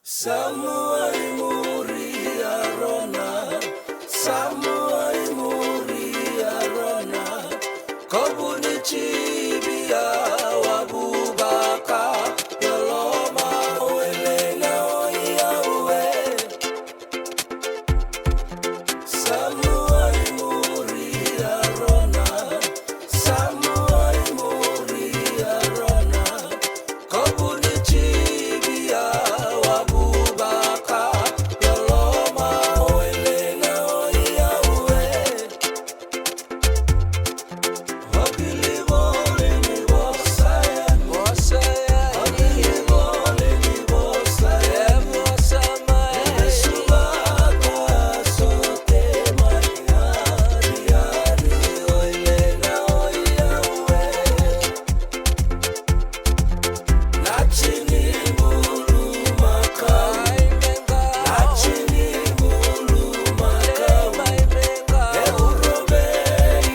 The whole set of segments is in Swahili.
Samuai Muria Rona, Samuai Muria Rona, Kobuni Chibia Wabubaka, Yoloma Welena Oyawe. Samuai Muria Rona, Samuai Muria Rona, Kobuni Chibia Wabubaka, Yoloma Welena Oyawe. Wabilibole Wasaya, Wabilibole Wasaya, Subaka Sote Mariari Oilena Oyawe. Nachini Mulu Makau, Nachini Mulu Makau, Eurobei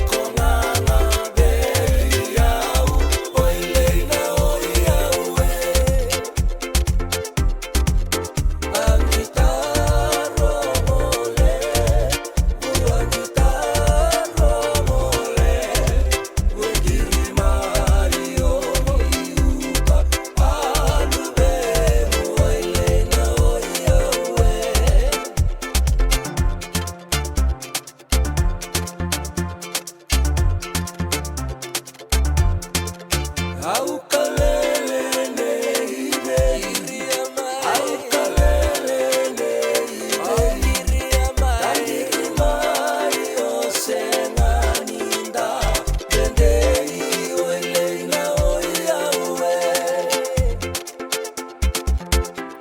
Konana Beri Yau, Oilena Oyawe. Angitaro mole, Angitaro mole, Wegiri Mario Iuka, Alube Oilena Oyawe. Aukalele neide, aukalele neide, tandiri mai osena ninda, dendei Oilena Oyawe.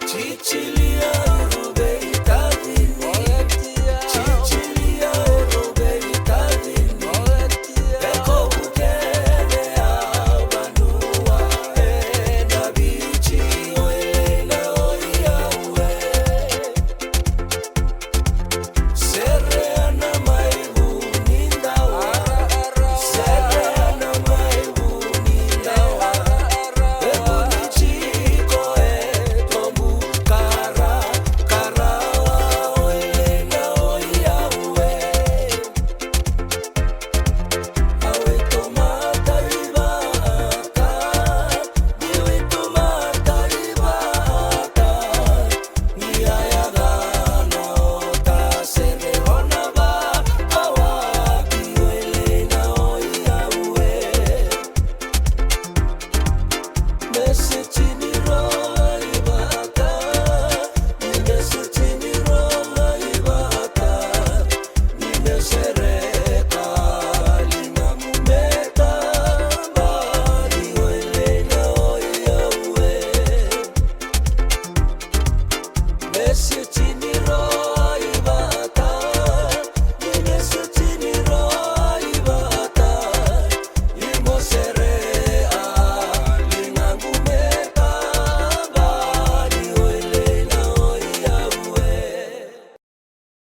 Chichilia Rubei Tavini, Chichilia Rubei Tavini, Eko Bukene Abanua, Nabichi Oilena Oyawe. Sereana Maibu Nindawa, Sereana Maibu Nindawa, Ebuni Chiko Etomu Kara, Karawa Oilena Oyawe. Awe tomata ibata, niwe tomata ibata, niyayagana ota serehona ba, awaki Oilena Oyawe. Mesechini roa ibata, nimesechini roa ibata, nimesereka linamumeta mbali Oilena Oyawe. Mesechini